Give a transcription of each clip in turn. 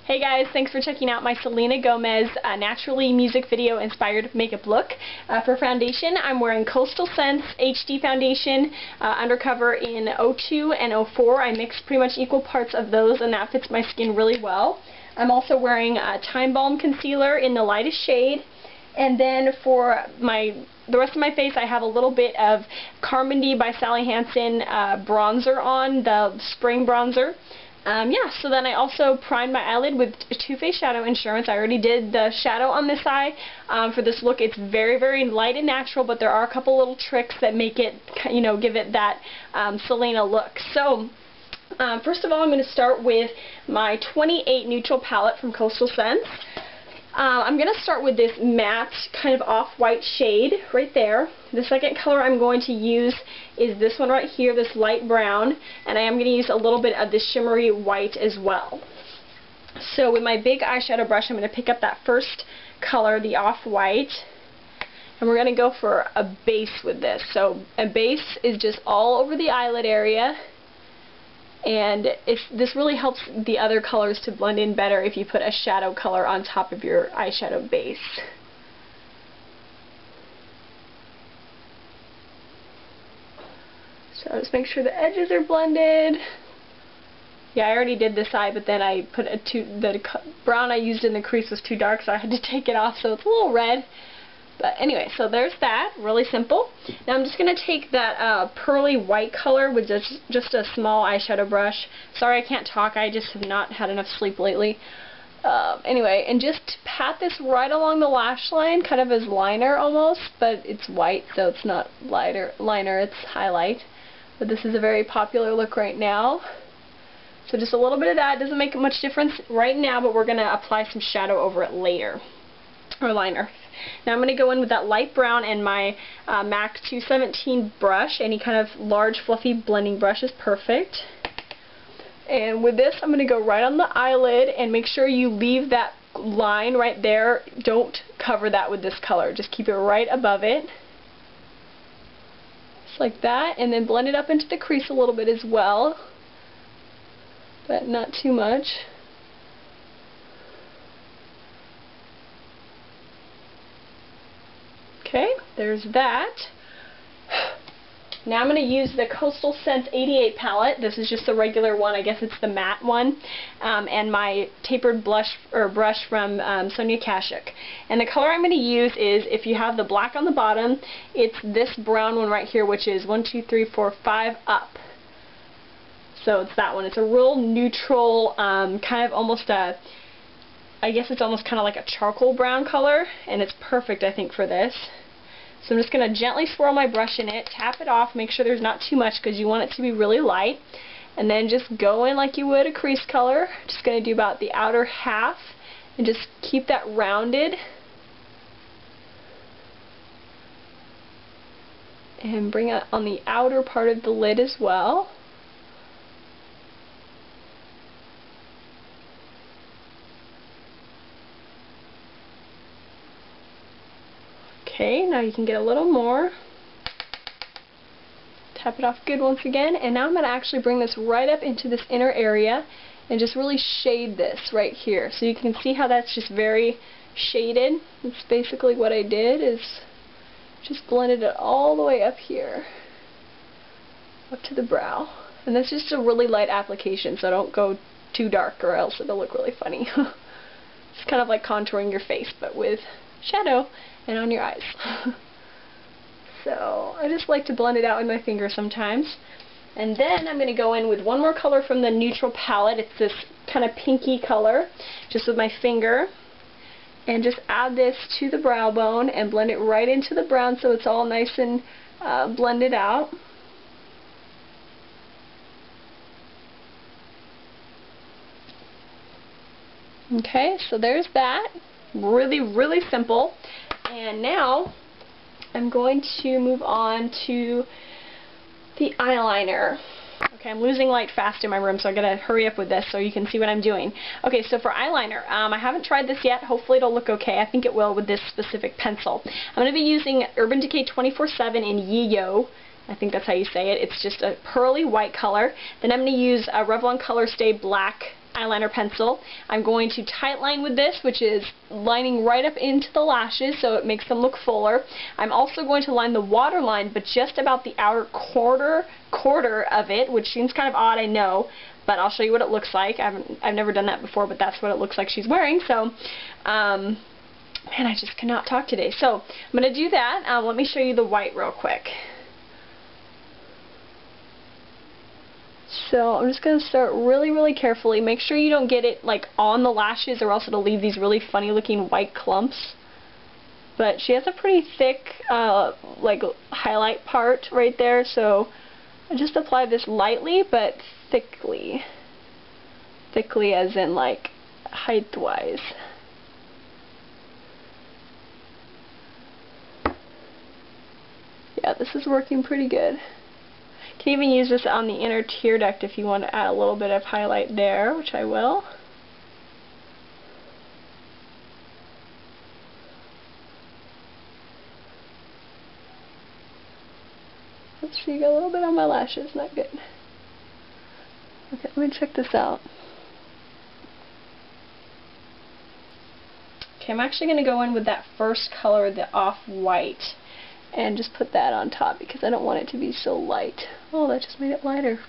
Hey guys, thanks for checking out my Selena Gomez naturally music video inspired makeup look. For foundation, I'm wearing Coastal Scents HD foundation, Undercover in 02 and 04. I mixed pretty much equal parts of those and that fits my skin really well. I'm also wearing TimeBalm concealer in the lightest shade. And then for the rest of my face, I have a little bit of Carmindy by Sally Hansen bronzer on, the spring bronzer. Yeah, so then I also primed my eyelid with Too Faced Shadow Insurance. I already did the shadow on this eye. For this look, it's very, very light and natural, but there are a couple little tricks that make it, you know, give it that Selena look. So, first of all, I'm going to start with my 28 Neutral palette from Coastal Scents. I'm going to start with this matte kind of off-white shade right there. The second color I'm going to use is this one right here, this light brown, and I am going to use a little bit of this shimmery white as well. So with my big eyeshadow brush, I'm going to pick up that first color, the off-white, and we're going to go for a base with this. So a base is just all over the eyelid area. And this really helps the other colors to blend in better if you put a shadow color on top of your eyeshadow base. So just make sure the edges are blended. Yeah, I already did this eye, but then I put the brown I used in the crease was too dark, so I had to take it off, so it's a little red. But anyway, so there's that, really simple. Now I'm just going to take that pearly white color with just a small eyeshadow brush. Sorry I can't talk, I just have not had enough sleep lately. Anyway, and just pat this right along the lash line, kind of as liner almost, but it's white, so it's not liner, it's highlight. But this is a very popular look right now. So just a little bit of that, doesn't make much difference right now, but we're going to apply some shadow over it later, or liner. Now I'm going to go in with that light brown and my MAC 217 brush. Any kind of large fluffy blending brush is perfect. And with this I'm going to go right on the eyelid and make sure you leave that line right there. Don't cover that with this color. Just keep it right above it. Just like that. And then blend it up into the crease a little bit as well. But not too much. Okay, there's that. Now I'm going to use the Coastal Scents 88 palette. This is just the regular one, I guess it's the matte one, and my tapered brush from Sonia Kashuk. And the color I'm going to use is, if you have the black on the bottom, it's this brown one right here, which is 1, 2, 3, 4, 5 up. So it's that one. It's a real neutral, kind of almost a, I guess it's almost kind of like a charcoal brown color, and it's perfect, I think, for this. So I'm just going to gently swirl my brush in it, tap it off, make sure there's not too much because you want it to be really light, and then just go in like you would a crease color. Just going to do about the outer half and just keep that rounded. And bring it on the outer part of the lid as well. Okay, now you can get a little more. Tap it off good once again, and now I'm going to actually bring this right up into this inner area and just really shade this right here. So you can see how that's just very shaded. That's basically what I did, is just blended it all the way up here, up to the brow. And that's just a really light application, so don't go too dark or else it'll look really funny. It's kind of like contouring your face, but with shadow and on your eyes. So I just like to blend it out with my finger sometimes. And then I'm going to go in with one more color from the Neutral palette. It's this kind of pinky color, just with my finger. And just add this to the brow bone and blend it right into the brown so it's all nice and blended out. Okay, so there's that. Really, really simple. And now I'm going to move on to the eyeliner. Okay, I'm losing light fast in my room, so I gotta hurry up with this so you can see what I'm doing. Okay, so for eyeliner, I haven't tried this yet. Hopefully it'll look okay. I think it will with this specific pencil. I'm going to be using Urban Decay 24/7 in Yeyo. I think that's how you say it. It's just a pearly white color. Then I'm going to use a Revlon ColorStay black eyeliner pencil. I'm going to tight line with this, which is lining right up into the lashes so it makes them look fuller. I'm also going to line the waterline, but just about the outer quarter of it, which seems kind of odd, I know, but I'll show you what it looks like. I've never done that before, but that's what it looks like she's wearing. So, man, I just cannot talk today. So I'm going to do that. Let me show you the white real quick. So I'm just going to start really, really carefully. Make sure you don't get it like on the lashes or else it'll leave these really funny looking white clumps. But she has a pretty thick like highlight part right there, so I just apply this lightly but thickly. Thickly as in like height-wise. Yeah, this is working pretty good. You can even use this on the inner tear duct if you want to add a little bit of highlight there, which I will. Let's see, got a little bit on my lashes, not good. Okay, let me check this out. Okay, I'm actually going to go in with that first color, the off-white, and just put that on top because I don't want it to be so light. Oh, that just made it lighter.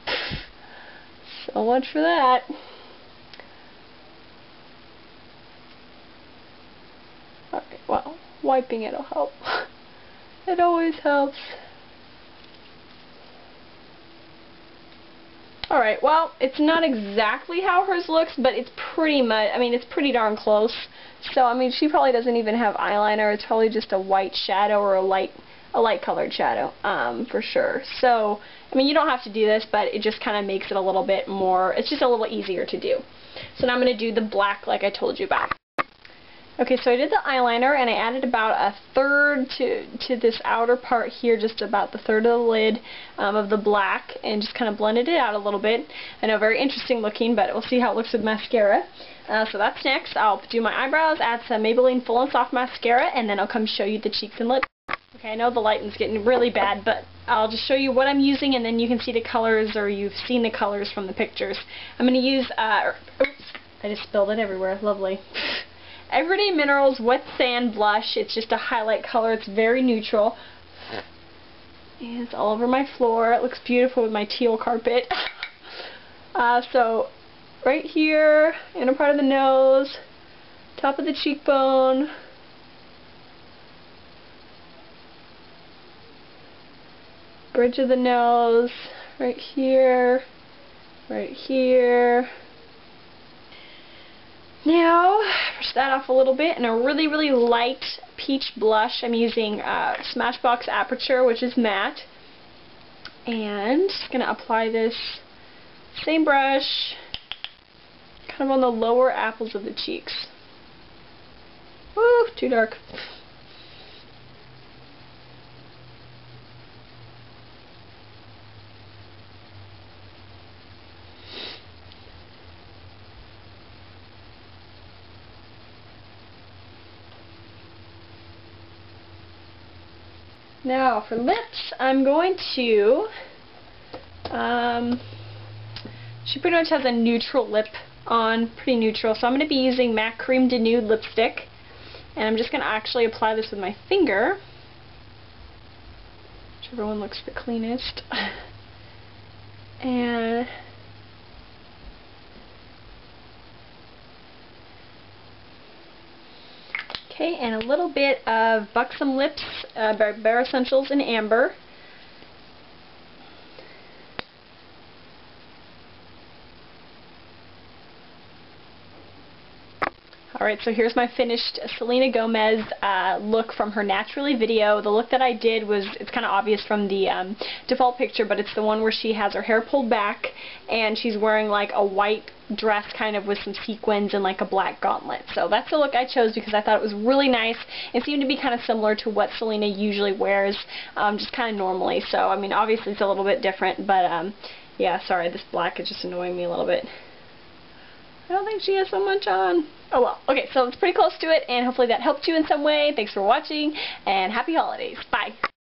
So much for that. Alright, well, wiping it'll help. It always helps. Alright, well, it's not exactly how hers looks, but it's pretty much, I mean, it's pretty darn close. So, I mean, she probably doesn't even have eyeliner. It's probably just a white shadow or a light colored shadow, for sure. So, I mean, you don't have to do this, but it just kind of makes it a little bit more, it's just a little easier to do. So now I'm going to do the black like I told you about. Okay, so I did the eyeliner, and I added about a third to this outer part here, just about the third of the lid of the black, and just kind of blended it out a little bit. I know, very interesting looking, but we'll see how it looks with mascara. So that's next. I'll do my eyebrows, add some Maybelline Full and Soft Mascara, and then I'll come show you the cheeks and lips. Okay, I know the lighting's getting really bad, but I'll just show you what I'm using, and then you can see the colors, or you've seen the colors from the pictures. I'm going to use, oops, I just spilled it everywhere. Lovely. Everyday Minerals Wet Sand Blush. It's just a highlight color. It's very neutral. And it's all over my floor. It looks beautiful with my teal carpet. So, right here, inner part of the nose, top of the cheekbone, bridge of the nose, right here, right here. Now, brush that off a little bit, and a really, really light peach blush. I'm using Smashbox Aperture, which is matte. And just going to apply this same brush kind of on the lower apples of the cheeks. Woo, too dark. Now for lips, I'm going to, she pretty much has a neutral lip on, pretty neutral, so I'm going to be using MAC Creme de Nude lipstick, and I'm just going to actually apply this with my finger, whichever one looks the cleanest, and okay, and a little bit of Buxom Lips, Bare Escentuals in Amber. Alright, so here's my finished Selena Gomez look from her Naturally video. The look that I did was, it's kind of obvious from the default picture, but it's the one where she has her hair pulled back and she's wearing like a white dress kind of with some sequins and like a black gauntlet. So that's the look I chose because I thought it was really nice. It seemed to be kind of similar to what Selena usually wears, just kind of normally. So, I mean, obviously it's a little bit different, but yeah, sorry, this black is just annoying me a little bit. I don't think she has so much on. Oh well. Okay, so it's pretty close to it, and hopefully that helped you in some way. Thanks for watching, and happy holidays. Bye.